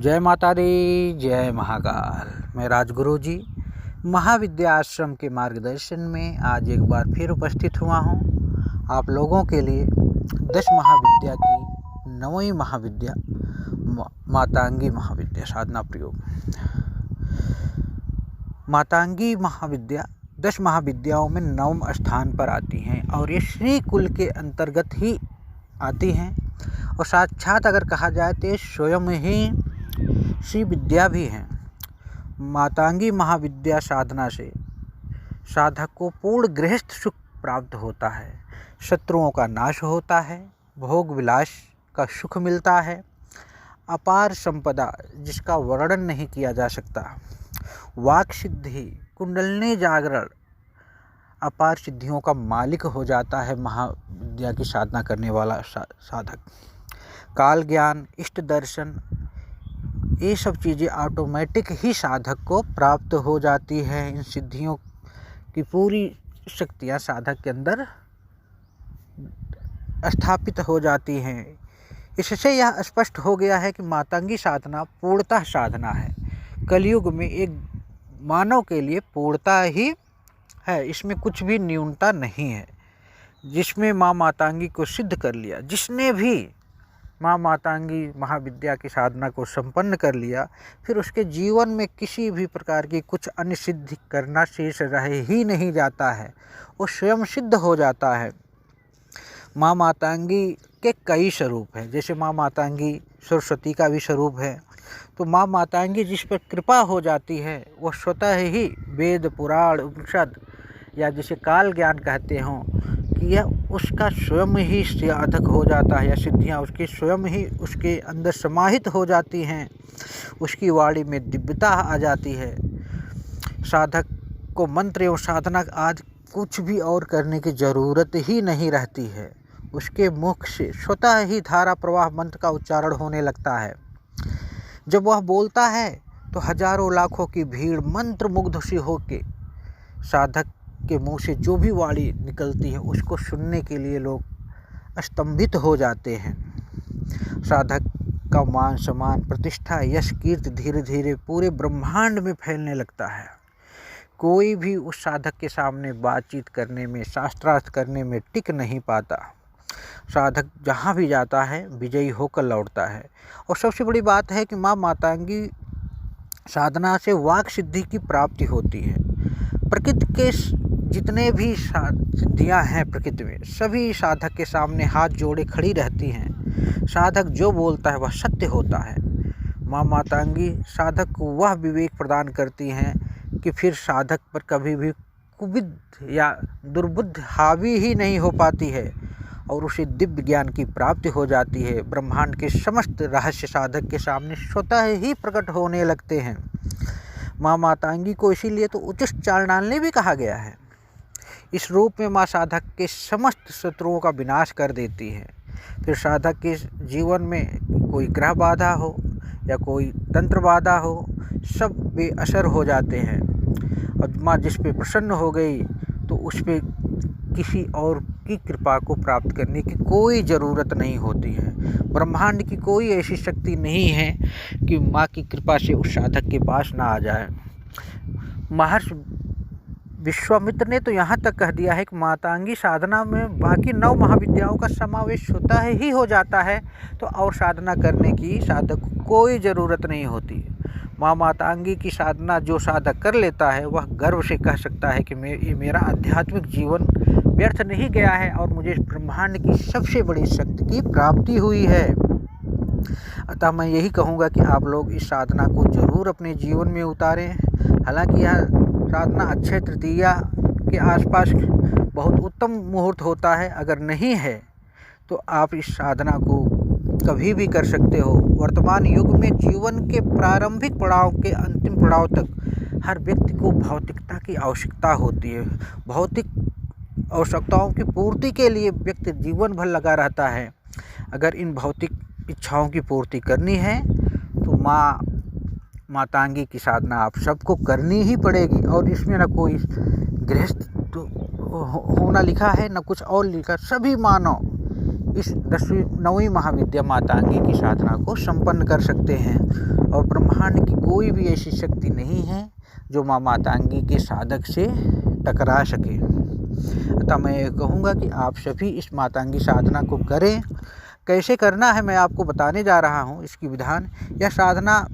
जय माता दी, जय महाकाल। मैं राजगुरु जी महाविद्या आश्रम के मार्गदर्शन में आज एक बार फिर उपस्थित हुआ हूँ आप लोगों के लिए। 10 महाविद्या की 9वीं महाविद्या मातांगी महाविद्या साधना प्रयोग। मातांगी महाविद्या 10 महाविद्याओं में 9वें स्थान पर आती हैं और ये श्री कुल के अंतर्गत ही आती हैं और साक्षात अगर कहा जाए तो ये स्वयं ही श्री विद्या भी हैं। मातांगी महाविद्या साधना से साधक को पूर्ण गृहस्थ सुख प्राप्त होता है, शत्रुओं का नाश होता है, भोग विलास का सुख मिलता है, अपार संपदा जिसका वर्णन नहीं किया जा सकता, वाक सिद्धि, कुंडलिनी जागरण, अपार सिद्धियों का मालिक हो जाता है महाविद्या की साधना करने वाला साधक। काल ज्ञान, इष्ट दर्शन, ये सब चीज़ें ऑटोमेटिक ही साधक को प्राप्त हो जाती है। इन सिद्धियों की पूरी शक्तियाँ साधक के अंदर स्थापित हो जाती हैं। इससे यह स्पष्ट हो गया है कि मातांगी साधना पूर्णतः साधना है। कलयुग में एक मानव के लिए पूर्णता ही है, इसमें कुछ भी न्यूनता नहीं है। जिसमें माँ मातांगी को सिद्ध कर लिया, जिसने भी माँ मातांगी महाविद्या की साधना को संपन्न कर लिया, फिर उसके जीवन में किसी भी प्रकार की कुछ अन्य सिद्धि करना शेष रह ही नहीं जाता है, वो स्वयं सिद्ध हो जाता है। माँ मातांगी के कई स्वरूप हैं, जैसे माँ मातांगी सरस्वती का भी स्वरूप है। तो माँ मातांगी जिस पर कृपा हो जाती है वह स्वतः ही वेद पुराण उपनिषद या जिसे काल ज्ञान कहते हों कि यह उसका स्वयं ही साधक हो जाता है, या सिद्धियाँ उसकी स्वयं ही उसके अंदर समाहित हो जाती हैं। उसकी वाणी में दिव्यता आ जाती है। साधक को मंत्र एवं साधना आज कुछ भी और करने की ज़रूरत ही नहीं रहती है। उसके मुख से स्वतः ही धारा प्रवाह मंत्र का उच्चारण होने लगता है। जब वह बोलता है तो हजारों लाखों की भीड़ मंत्र मुग्ध सी होके साधक के मुंह से जो भी वाणी निकलती है उसको सुनने के लिए लोग स्तंभित हो जाते हैं। साधक का मान सम्मान, प्रतिष्ठा, यश, कीर्ति धीरे धीरे पूरे ब्रह्मांड में फैलने लगता है। कोई भी उस साधक के सामने बातचीत करने में, शास्त्रार्थ करने में टिक नहीं पाता। साधक जहाँ भी जाता है विजयी होकर लौटता है। और सबसे बड़ी बात है कि माँ मातांगी साधना से वाक सिद्धि की प्राप्ति होती है। प्रकृति के जितने भी सिद्धियाँ हैं प्रकृति में, सभी साधक के सामने हाथ जोड़े खड़ी रहती हैं। साधक जो बोलता है वह सत्य होता है। माँ मातांगी साधक को वह विवेक प्रदान करती हैं कि फिर साधक पर कभी भी कुबुद्धि या दुर्बुद्धि हावी ही नहीं हो पाती है और उसे दिव्य ज्ञान की प्राप्ति हो जाती है। ब्रह्मांड के समस्त रहस्य साधक के सामने स्वतः ही प्रकट होने लगते हैं। माँ मातांगी को इसीलिए तो उच्च चालनालनी भी कहा गया है। इस रूप में माँ साधक के समस्त शत्रुओं का विनाश कर देती है। फिर साधक के जीवन में कोई ग्रह बाधा हो या कोई तंत्र बाधा हो, सब बेअसर हो जाते हैं। और माँ जिस पे प्रसन्न हो गई तो उस पे किसी और की कृपा को प्राप्त करने की कोई ज़रूरत नहीं होती है। ब्रह्मांड की कोई ऐसी शक्ति नहीं है कि माँ की कृपा से उस साधक के पास ना आ जाए। महर्षि विश्वामित्र ने तो यहाँ तक कह दिया है कि मातांगी साधना में बाकी 9 महाविद्याओं का समावेश होता है ही हो जाता है, तो और साधना करने की साधक को कोई ज़रूरत नहीं होती। माँ मातांगी की साधना जो साधक कर लेता है वह गर्व से कह सकता है कि ये मेरा आध्यात्मिक जीवन व्यर्थ नहीं गया है और मुझे ब्रह्मांड की सबसे बड़ी शक्ति की प्राप्ति हुई है। अतः मैं यही कहूँगा कि आप लोग इस साधना को ज़रूर अपने जीवन में उतारें। हालांकि यह साधना अक्षय तृतीया के आसपास बहुत उत्तम मुहूर्त होता है, अगर नहीं है तो आप इस साधना को कभी भी कर सकते हो। वर्तमान युग में जीवन के प्रारंभिक पड़ाव के अंतिम पड़ाव तक हर व्यक्ति को भौतिकता की आवश्यकता होती है। भौतिक आवश्यकताओं की पूर्ति के लिए व्यक्ति जीवन भर लगा रहता है। अगर इन भौतिक इच्छाओं की पूर्ति करनी है तो माँ मातांगी की साधना आप सबको करनी ही पड़ेगी। और इसमें न कोई गृहस्थ होना लिखा है न कुछ और लिखा। सभी मानव इस 9वीं महाविद्या मातांगी की साधना को संपन्न कर सकते हैं। और ब्रह्मांड की कोई भी ऐसी शक्ति नहीं है जो माँ मातांगी के साधक से टकरा सके। अतः मैं ये कहूँगा कि आप सभी इस मातांगी साधना को करें। कैसे करना है मैं आपको बताने जा रहा हूँ इसकी विधान। यह साधना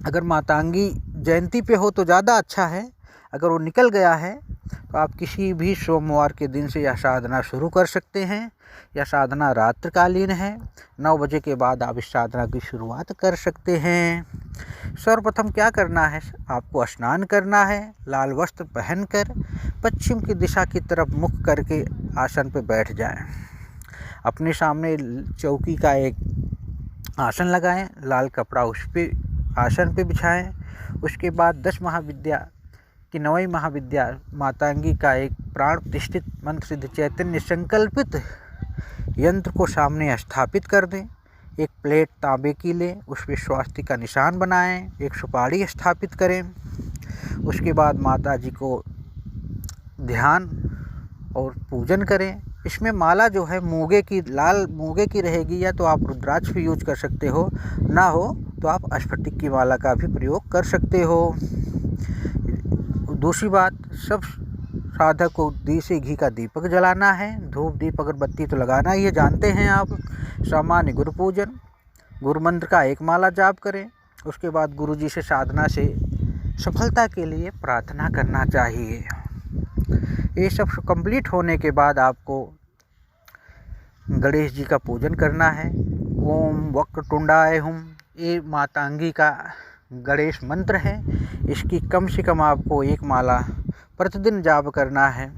अगर मातांगी जयंती पे हो तो ज़्यादा अच्छा है, अगर वो निकल गया है तो आप किसी भी सोमवार के दिन से यह साधना शुरू कर सकते हैं। यह साधना रात्रिकालीन है, 9 बजे के बाद आप इस साधना की शुरुआत कर सकते हैं। सर्वप्रथम क्या करना है, आपको स्नान करना है, लाल वस्त्र पहनकर पश्चिम की दिशा की तरफ मुख करके आसन पर बैठ जाएं। अपने सामने चौकी का एक आसन लगाएं, लाल कपड़ा उस पर आसन पे बिछाएं। उसके बाद 10 महाविद्या की 9वीं महाविद्या मातांगी का एक प्राण प्रतिष्ठित मंत्र सिद्ध चैतन्य संकल्पित यंत्र को सामने स्थापित कर दें। एक प्लेट तांबे की लें, उस पर स्वास्तिक का निशान बनाएं, एक सुपारी स्थापित करें। उसके बाद माता जी को ध्यान और पूजन करें। इसमें माला जो है मूंगे की, लाल मूंगे की रहेगी, या तो आप रुद्राक्ष भी यूज कर सकते हो, ना हो तो आप स्फटिक की माला का भी प्रयोग कर सकते हो। दूसरी बात, सब साधक को देसी घी का दीपक जलाना है, धूप दीप अगरबत्ती तो लगाना ही है, जानते हैं आप। सामान्य गुरु पूजन, गुरु मंत्र का एक माला जाप करें। उसके बाद गुरु जी से साधना से सफलता के लिए प्रार्थना करना चाहिए। ये सब कंप्लीट होने के बाद आपको गणेश जी का पूजन करना है। ओम वक्रतुंडाय हुम, ये मातांगी का गणेश मंत्र है। इसकी कम से कम आपको एक माला प्रतिदिन जाप करना है।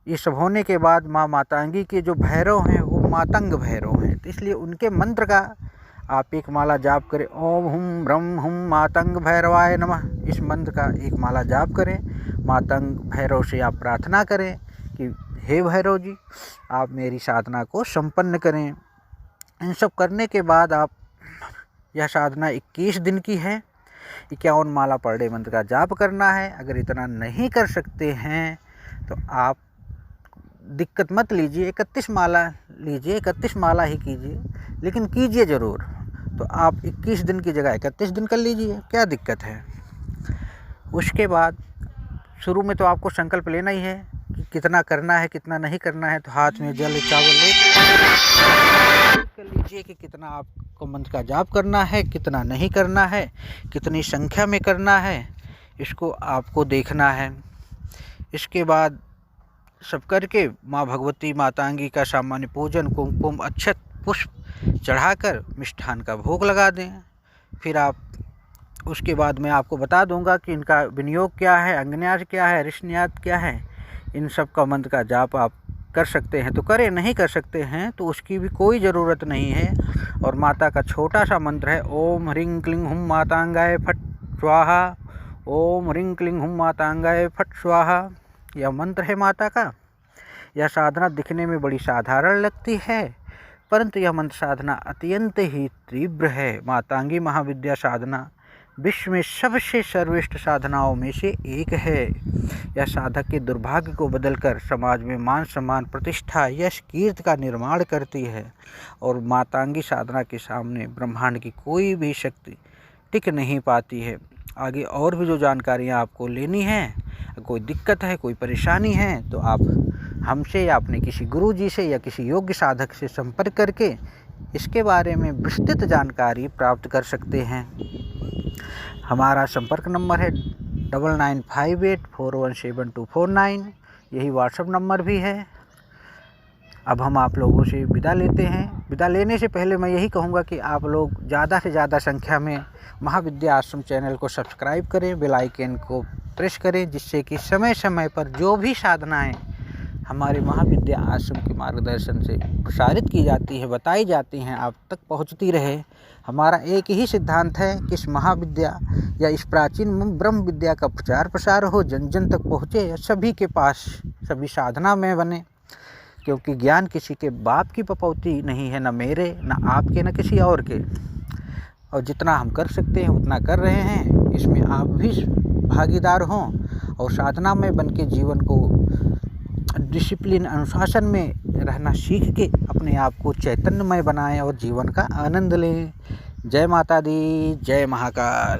ये सब होने के बाद माँ मातांगी के जो भैरव हैं वो मातंग भैरव हैं, तो इसलिए उनके मंत्र का आप एक माला जाप करें। ओम हुम ब्रह्म हुम मातंग भैरवाय नमः, इस मंत्र का एक माला जाप करें। मातंग भैरव से आप प्रार्थना करें कि हे भैरव जी, आप मेरी साधना को संपन्न करें। इन सब करने के बाद आप, यह साधना 21 दिन की है, 51 माला पर डे मंत्र का जाप करना है। अगर इतना नहीं कर सकते हैं तो आप दिक्कत मत लीजिए, 31 माला लीजिए, 31 माला ही कीजिए, लेकिन कीजिए ज़रूर। तो आप 21 दिन की जगह 31 दिन कर लीजिए, क्या दिक्कत है। उसके बाद शुरू में तो आपको संकल्प लेना ही है कि कितना करना है कितना नहीं करना है। तो हाथ में जल चावल लेकर कर लीजिए कि कितना आपको मंत्र का जाप करना है, कितना नहीं करना है, कितनी संख्या में करना है, इसको आपको देखना है। इसके बाद सब करके माँ भगवती मातांगी का सामान्य पूजन, कुमकुम अक्षत पुष्प चढ़ाकर मिष्ठान का भोग लगा दें। फिर आप, उसके बाद मैं आपको बता दूंगा कि इनका विनियोग क्या है, अंगन्यास क्या है, ऋषन्यास क्या है। इन सब का मंत्र का जाप आप कर सकते हैं तो करें, नहीं कर सकते हैं तो उसकी भी कोई ज़रूरत नहीं है। और माता का छोटा सा मंत्र है, ओम ह्रीं क्लीं हुम मातांगाय फट स्वाहा, ओम ह्रीं क्लीं हुम मातांगाय फट स्वाहा, यह मंत्र है माता का। यह साधना दिखने में बड़ी साधारण लगती है, परंतु यह मंत्र साधना अत्यंत ही तीव्र है। मातांगी महाविद्या साधना विश्व में सबसे सर्वश्रेष्ठ साधनाओं में से एक है। यह साधक के दुर्भाग्य को बदलकर समाज में मान सम्मान, प्रतिष्ठा, यश, कीर्ति का निर्माण करती है। और मातांगी साधना के सामने ब्रह्मांड की कोई भी शक्ति टिक नहीं पाती है। आगे और भी जो जानकारियाँ आपको लेनी है, कोई दिक्कत है, कोई परेशानी है, तो आप हमसे या अपने किसी गुरु जी से या किसी योग्य साधक से संपर्क करके इसके बारे में विस्तृत जानकारी प्राप्त कर सकते हैं। हमारा संपर्क नंबर है 9958417249, यही व्हाट्सएप नंबर भी है। अब हम आप लोगों से विदा लेते हैं। विदा लेने से पहले मैं यही कहूँगा कि आप लोग ज़्यादा से ज़्यादा संख्या में महाविद्या आश्रम चैनल को सब्सक्राइब करें, बेल आइकन को प्रेस करें, जिससे कि समय समय पर जो भी साधनाएँ हमारे महाविद्या आश्रम के मार्गदर्शन से प्रसारित की जाती है, बताई जाती हैं, आप तक पहुंचती रहे। हमारा एक ही सिद्धांत है कि इस महाविद्या या इस प्राचीन ब्रह्म विद्या का प्रचार प्रसार हो, जन जन तक पहुँचे, सभी के पास सभी साधना में बने। क्योंकि ज्ञान किसी के बाप की पपौती नहीं है, न मेरे, न आपके, न किसी और के। और जितना हम कर सकते हैं उतना कर रहे हैं, इसमें आप भी भागीदार हों और साधना में बन के जीवन को डिसिप्लिन, अनुशासन में रहना सीख के अपने आप को चैतन्यमय बनाएं और जीवन का आनंद लें। जय माता दी, जय महाकाल।